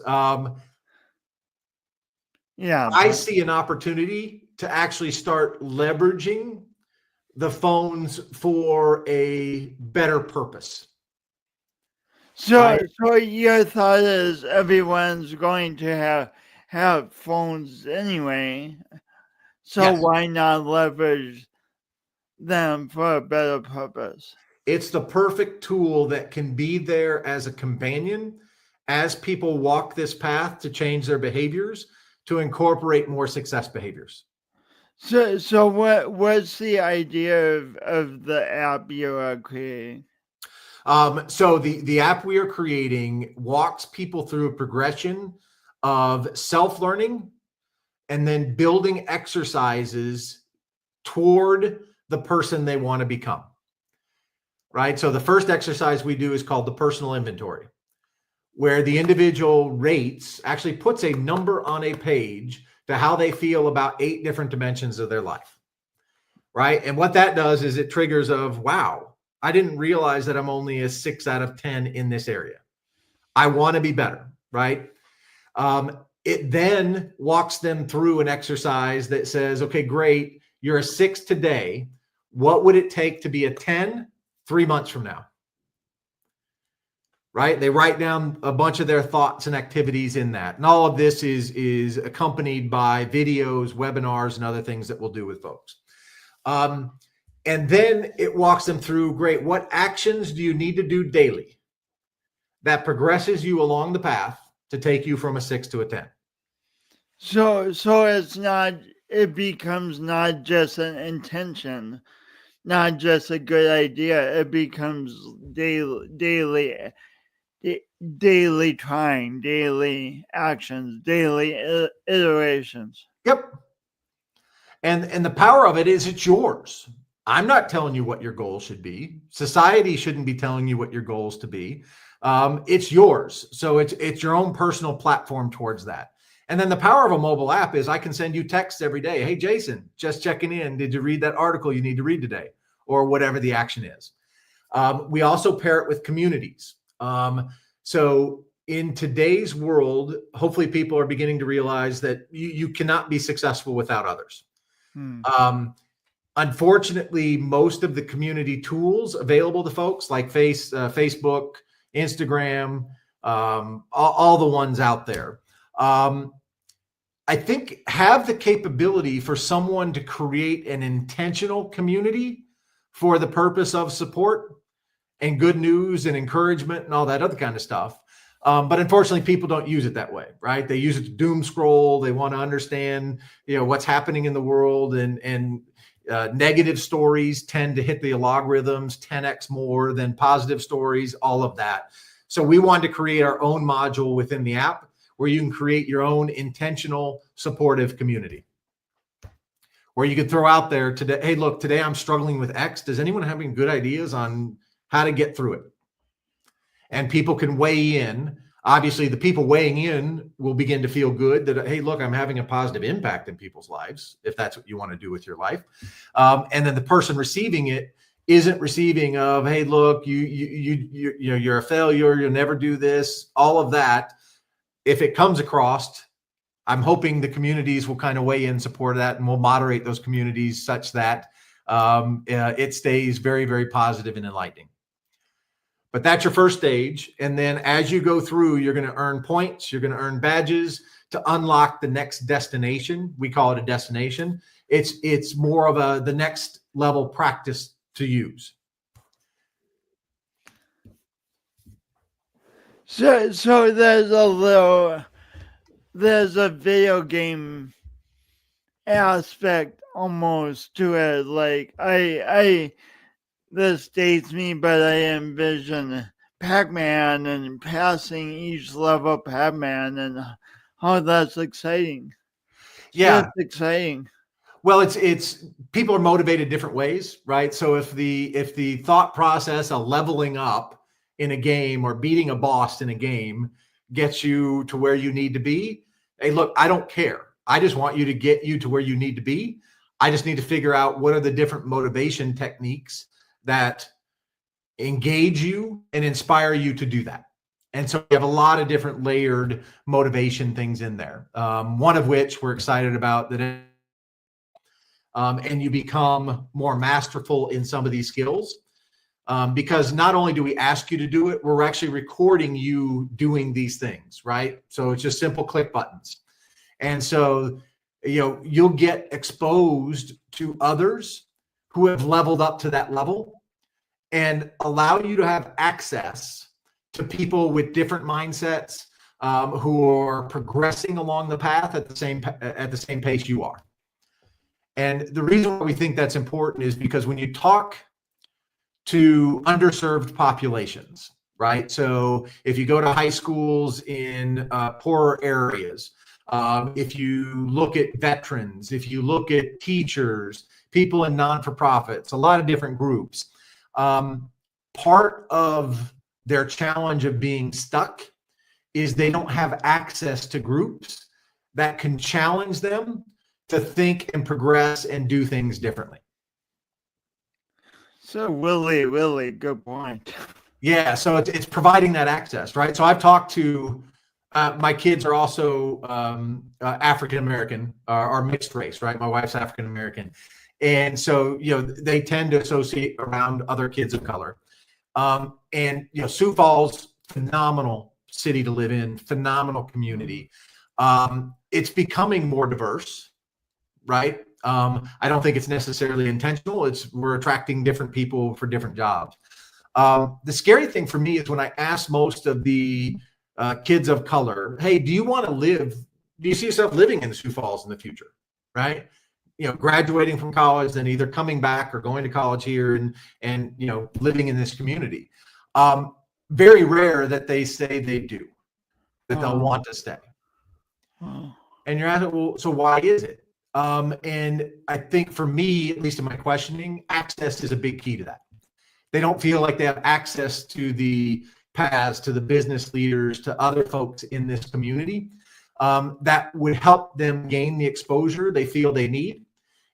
[SPEAKER 1] Yeah,
[SPEAKER 2] I see an opportunity to actually start leveraging the phones for a better purpose.
[SPEAKER 1] So your thought is everyone's going to have phones anyway. So
[SPEAKER 2] Yes.
[SPEAKER 1] Why not leverage them for a better purpose?
[SPEAKER 2] It's the perfect tool that can be there as a companion as people walk this path to change their behaviors, to incorporate more success behaviors.
[SPEAKER 1] So what's the idea of the app you are creating?
[SPEAKER 2] So the app we are creating walks people through a progression of self-learning and then building exercises toward the person they want to become. Right? So the first exercise we do is called the personal inventory, where the individual rates, actually puts a number on a page to how they feel about 8 different dimensions of their life. right? And what that does is it triggers of, wow, I didn't realize that I'm only a 6 out of 10 in this area. I want to be better, right? It then walks them through an exercise that says, okay, great, you're a 6 today. What would it take to be a 10 3 months from now? Right? They write down a bunch of their thoughts and activities in that. And all of this is accompanied by videos, webinars, and other things that we'll do with folks. And then it walks them through, great, what actions do you need to do daily that progresses you along the path to take you from a 6 to a 10?
[SPEAKER 1] So it becomes not just an intention, not just a good idea. It becomes daily trying, daily actions, daily iterations.
[SPEAKER 2] Yep. And the power of it is it's yours. I'm not telling you what your goals should be. Society shouldn't be telling you what your goals to be. It's yours. So it's your own personal platform towards that. And then the power of a mobile app is I can send you texts every day. Hey, Jason, just checking in. Did you read that article you need to read today? Or whatever the action is. We also pair it with communities. So in today's world, hopefully people are beginning to realize that you cannot be successful without others. Unfortunately, most of the community tools available to folks like Facebook, Instagram, all the ones out there, I think have the capability for someone to create an intentional community for the purpose of support and good news and encouragement and all that other kind of stuff. But unfortunately, people don't use it that way, right? They use it to doom scroll. They want to understand, what's happening in the world, and negative stories tend to hit the logarithms 10x more than positive stories, all of that. So we wanted to create our own module within the app where you can create your own intentional, supportive community. Where you could throw out there today, hey, look, today I'm struggling with X. Does anyone have any good ideas on how to get through it? And people can weigh in. Obviously, the people weighing in will begin to feel good that, hey, look, I'm having a positive impact in people's lives, if that's what you want to do with your life. And then the person receiving it isn't receiving of, hey, look, you're a failure, you'll never do this, all of that. If it comes across, I'm hoping the communities will kind of weigh in support of that, and we'll moderate those communities such that it stays very, very positive and enlightening. But that's your first stage. And then as you go through, you're going to earn points. You're going to earn badges to unlock the next destination. We call it a destination. It's more of the next level practice to use.
[SPEAKER 1] So there's a video game aspect almost to it. Like this dates me, but I envision Pac-Man and passing each level of Pac-Man, and how that's exciting.
[SPEAKER 2] Yeah,
[SPEAKER 1] that's exciting.
[SPEAKER 2] Well, it's people are motivated different ways, right? So if the thought process of leveling up in a game or beating a boss in a game gets you to where you need to be, hey, look, I don't care. I just want you to get you to where you need to be. I just need to figure out what are the different motivation techniques that engage you and inspire you to do that. And so we have a lot of different layered motivation things in there. One of which we're excited about that. And you become more masterful in some of these skills. Because not only do we ask you to do it, we're actually recording you doing these things, right? So it's just simple click buttons. And so, you'll get exposed to others who have leveled up to that level and allow you to have access to people with different mindsets who are progressing along the path at the same pace you are. And the reason why we think that's important is because when you talk to underserved populations, right? So if you go to high schools in poorer areas, if you look at veterans, if you look at teachers, people in non-for-profits, a lot of different groups, part of their challenge of being stuck is they don't have access to groups that can challenge them to think and progress and do things differently.
[SPEAKER 1] So really good point.
[SPEAKER 2] Yeah, so it's providing that access, right? So I've talked to my kids are also African American, are mixed race, right? My wife's African American, and so they tend to associate around other kids of color. And Sioux Falls, phenomenal city to live in, phenomenal community. It's becoming more diverse, right? I don't think it's necessarily intentional. We're attracting different people for different jobs. The scary thing for me is when I ask most of the kids of color, hey, do you see yourself living in Sioux Falls in the future? Right? Graduating from college, then either coming back or going to college here and living in this community. Very rare that they say they do, that they'll want to stay. And you're asking, well, so why is it? And I think for me, at least in my questioning, access is a big key to that. They don't feel like they have access to the paths, to the business leaders, to other folks in this community that would help them gain the exposure they feel they need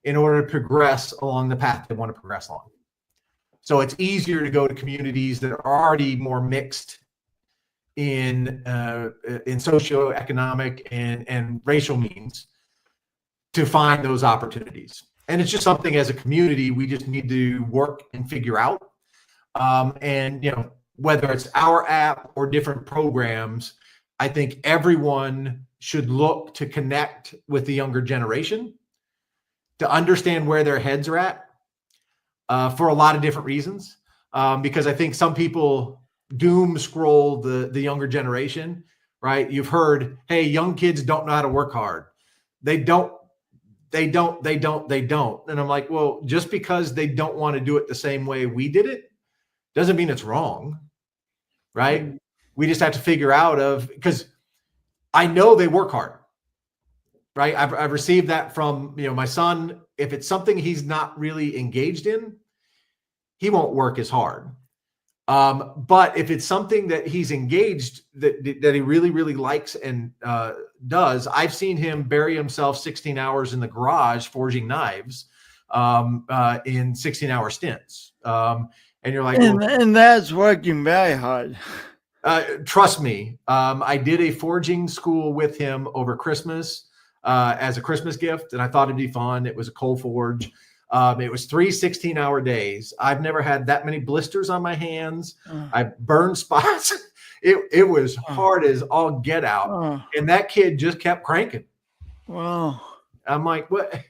[SPEAKER 2] in order to progress along the path they want to progress along. So it's easier to go to communities that are already more mixed in socioeconomic and racial means to find those opportunities. And it's just something as a community we just need to work and figure out. And whether it's our app or different programs, I think everyone should look to connect with the younger generation to understand where their heads are at for a lot of different reasons. Because I think some people doom scroll the younger generation, right? You've heard, hey, young kids don't know how to work hard. They don't. And I'm like, well, just because they don't want to do it the same way we did it doesn't mean it's wrong, right? We just have to figure out because I know they work hard, right? I've received that from, my son. If it's something he's not really engaged in, he won't work as hard. But if it's something that he's engaged, that he really, really likes and does, I've seen him bury himself 16 hours in the garage forging knives in 16-hour stints. And you're like,
[SPEAKER 1] and that's working very hard.
[SPEAKER 2] Trust me. I did a forging school with him over Christmas as a Christmas gift, and I thought it'd be fun. It was a coal forge. It was 3 16-hour days. I've never had that many blisters on my hands. I burned spots. It was hard as all get out. And that kid just kept cranking.
[SPEAKER 1] Wow.
[SPEAKER 2] I'm like, what?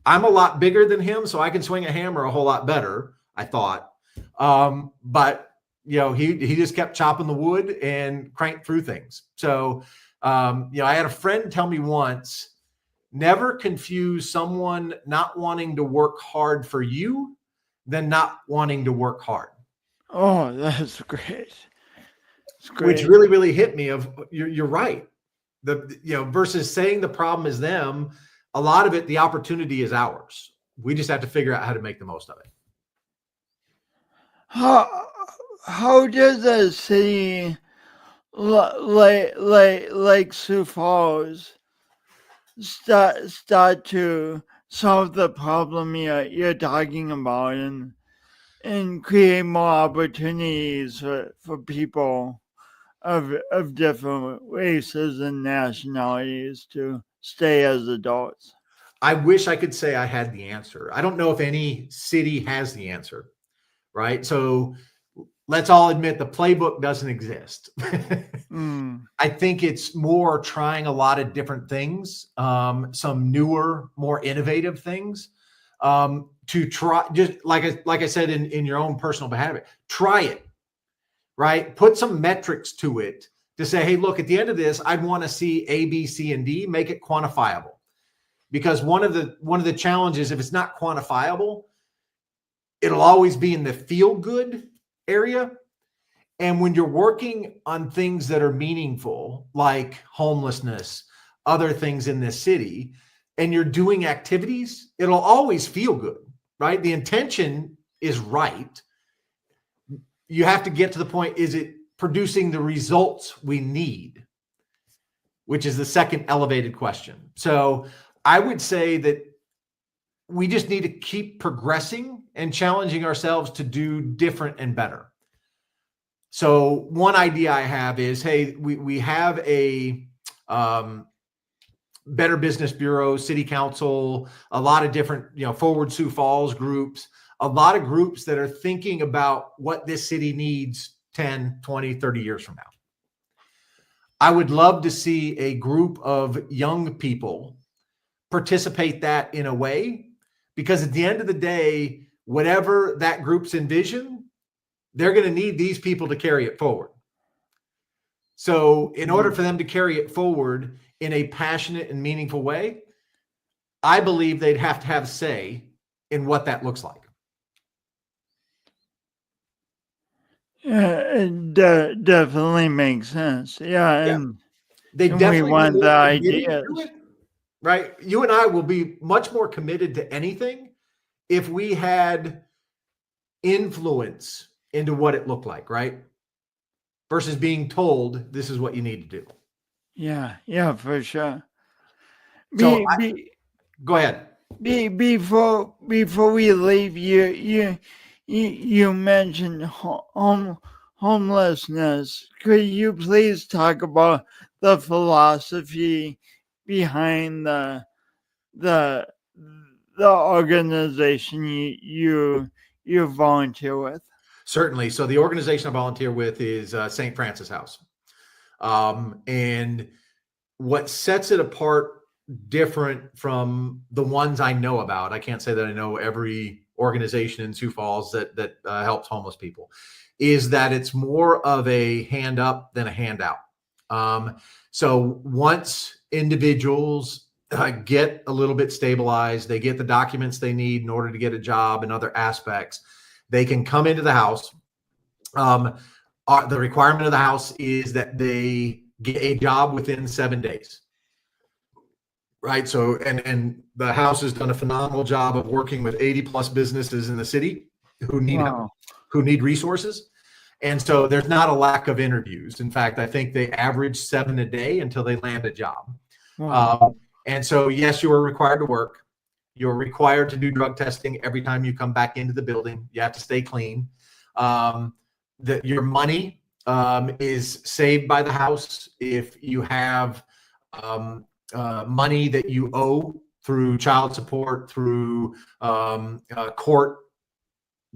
[SPEAKER 2] I'm a lot bigger than him, so I can swing a hammer a whole lot better, I thought. But he just kept chopping the wood and cranked through things. So, I had a friend tell me once, never confuse someone not wanting to work hard for you than not wanting to work hard.
[SPEAKER 1] Oh, that's great. It's great.
[SPEAKER 2] Which really, really hit me you're right. Versus saying the problem is them, a lot of it, the opportunity is ours. We just have to figure out how to make the most of it.
[SPEAKER 1] How does a city like Sioux Falls start to solve the problem you're talking about and create more opportunities for people of different races and nationalities to stay as adults?
[SPEAKER 2] I wish I could say I had the answer. I don't know if any city has the answer, right? So let's all admit the playbook doesn't exist. I think it's more trying a lot of different things, some newer, more innovative things to try. Just like I said in your own personal behavior, try it, right? Put some metrics to it to say, hey, look, at the end of this, I'd want to see A, B, C, and D. Make it quantifiable, because one of the challenges, if it's not quantifiable, it'll always be in the feel good area. And when you're working on things that are meaningful, like homelessness, other things in this city, and you're doing activities, it'll always feel good, right? The intention is right. You have to get to the point, is it producing the results we need? Which is the second elevated question. So I would say that we just need to keep progressing and challenging ourselves to do different and better. So one idea I have is, hey, we have a Better Business Bureau, City Council, a lot of different, Forward Sioux Falls groups, a lot of groups that are thinking about what this city needs 10, 20, 30 years from now. I would love to see a group of young people participate that in a way, because at the end of the day, whatever that group's envision, they're going to need these people to carry it forward. So in order for them to carry it forward in a passionate and meaningful way, I believe they'd have to have say in what that looks like.
[SPEAKER 1] It definitely makes sense. Yeah, and
[SPEAKER 2] they
[SPEAKER 1] and
[SPEAKER 2] definitely
[SPEAKER 1] we want the ideas.
[SPEAKER 2] Right? You and I will be much more committed to anything if we had influence into what it looked like, right? Versus being told this is what you need to do.
[SPEAKER 1] Yeah, for sure.
[SPEAKER 2] So go ahead.
[SPEAKER 1] Before we leave, you mentioned homelessness. Could you please talk about the philosophy behind the organization you volunteer with?
[SPEAKER 2] Certainly. So the organization I volunteer with is St. Francis House. And what sets it apart different from the ones I know about, I can't say that I know every organization in Sioux Falls that helps homeless people, is that it's more of a hand up than a handout. So once individuals get a little bit stabilized, they get the documents they need in order to get a job and other aspects, they can come into the house. The requirement of the house is that they get a job within 7 days. Right. So, and the house has done a phenomenal job of working with 80 plus businesses in the city who need resources. And so there's not a lack of interviews. In fact, I think they average 7 a day until they land a job. Wow. And so, yes, you are required to work. You're required to do drug testing every time you come back into the building. You have to stay clean. Your money is saved by the house if you have money that you owe through child support, through court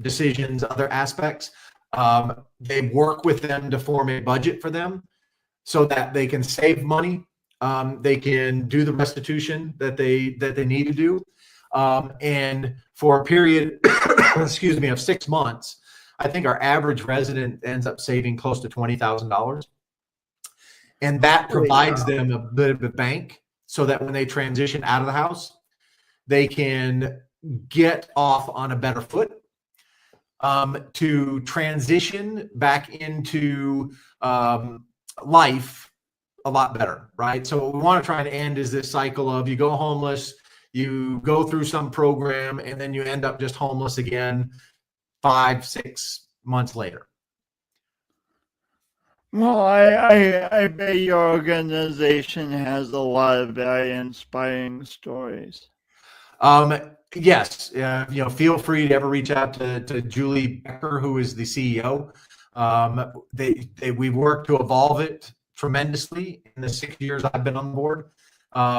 [SPEAKER 2] decisions, other aspects. They work with them to form a budget for them so that they can save money. They can do the restitution that they need to do. And for a period, of 6 months, I think our average resident ends up saving close to $20,000. And that provides them a bit of a bank so that when they transition out of the house, they can get off on a better foot to transition back into life a lot better, right? So what we want to try to end is this cycle of you go homeless, you go through some program, and then you end up just homeless again 5-6 months later.
[SPEAKER 1] Well, I bet your organization has a lot of very inspiring stories.
[SPEAKER 2] Yes, feel free to ever reach out to Julie Becker, who is the CEO. We've worked to evolve it tremendously in the 6 years I've been on board.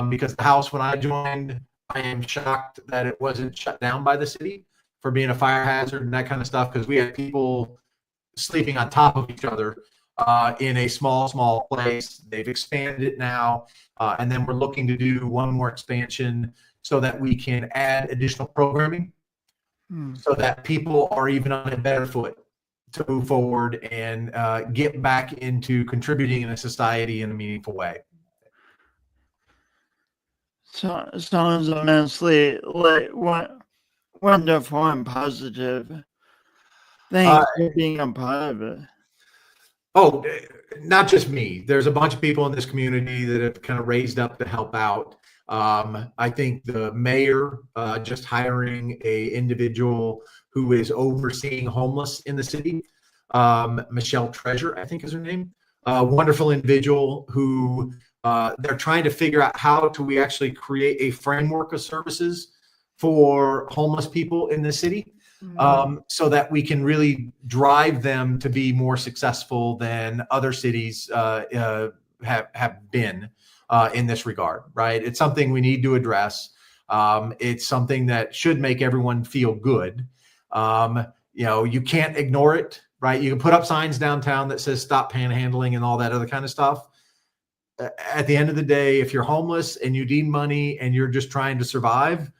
[SPEAKER 2] Because the house, when I joined, I am shocked that it wasn't shut down by the city for being a fire hazard and that kind of stuff, because we had people sleeping on top of each other in a small place. They've expanded it now, and then we're looking to do one more expansion so that we can add additional programming so that people are even on a better foot to move forward and get back into contributing in a society in a meaningful way.
[SPEAKER 1] So, sounds immensely wonderful and positive. Thanks for being a part of it.
[SPEAKER 2] Oh, not just me. There's a bunch of people in this community that have kind of raised up to help out. I think the mayor just hiring a individual who is overseeing homeless in the city, Michelle Treasure, I think is her name. A wonderful individual who they're trying to figure out how do we actually create a framework of services for homeless people in the city, so that we can really drive them to be more successful than other cities have been in this regard, right? It's something we need to address. It's something that should make everyone feel good. You can't ignore it, right? You can put up signs downtown that says stop panhandling and all that other kind of stuff. At the end of the day, if you're homeless and you need money and you're just trying to survive,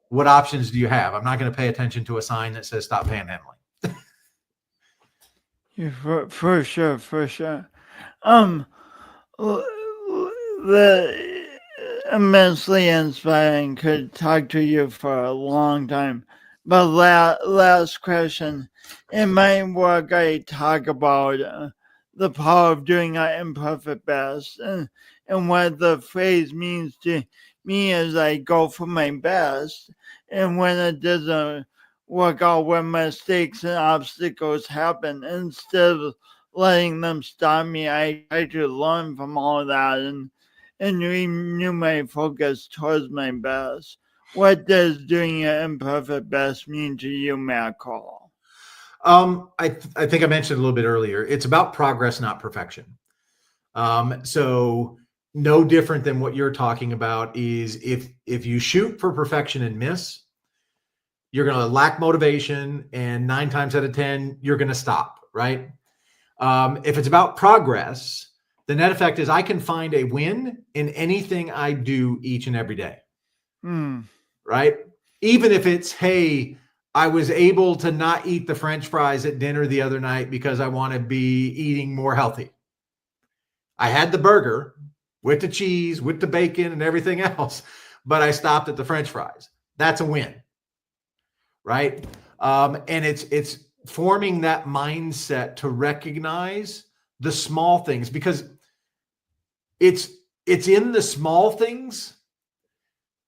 [SPEAKER 2] what options do you have? I'm not going to pay attention to a sign that says stop panhandling.
[SPEAKER 1] Yeah, for sure. The immensely inspiring. Could talk to you for a long time. But last question. In my work, I talk about the power of doing our imperfect best, and what the phrase means to me is I go for my best, and when it doesn't work out, when mistakes and obstacles happen, instead of letting them stop me, I try to learn from all that and renew my focus towards my best. What does doing your imperfect best mean to you, Matt Krall?
[SPEAKER 2] I think I mentioned a little bit earlier. It's about progress, not perfection. So no different than what you're talking about is if you shoot for perfection and miss, you're going to lack motivation, and 9 times out of 10, you're going to stop, right? If it's about progress, the net effect is I can find a win in anything I do each and every day, right? Even if it's, hey, I was able to not eat the French fries at dinner the other night because I want to be eating more healthy. I had the burger with the cheese, with the bacon and everything else, but I stopped at the French fries. That's a win, right? And it's forming that mindset to recognize the small things, because it's in the small things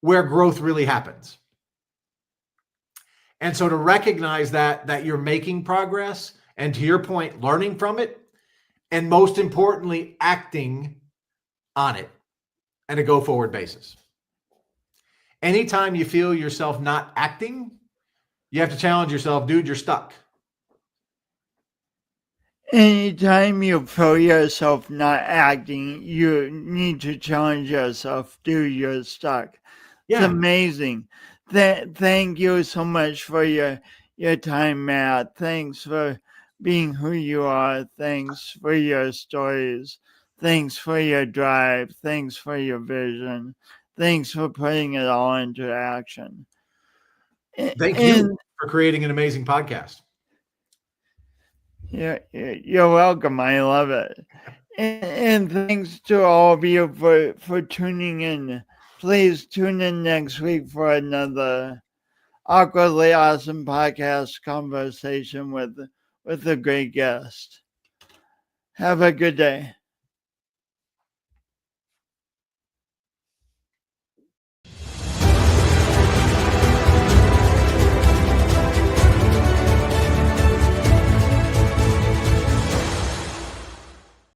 [SPEAKER 2] where growth really happens. And so to recognize that you're making progress, and to your point, learning from it, and most importantly, acting on it on a go-forward basis. Anytime you feel yourself not acting, you have to challenge yourself, dude, you're stuck.
[SPEAKER 1] Anytime you feel yourself not acting, you need to challenge yourself, dude, you're stuck.
[SPEAKER 2] Yeah.
[SPEAKER 1] It's amazing. Thank you so much for your time, Matt. Thanks for being who you are. Thanks for your stories. Thanks for your drive. Thanks for your vision. Thanks for putting it all into action.
[SPEAKER 2] Thank you for creating an amazing podcast.
[SPEAKER 1] You're welcome. I love it. And thanks to all of you for tuning in. Please tune in next week for another awkwardly awesome podcast conversation with a great guest. Have a good day.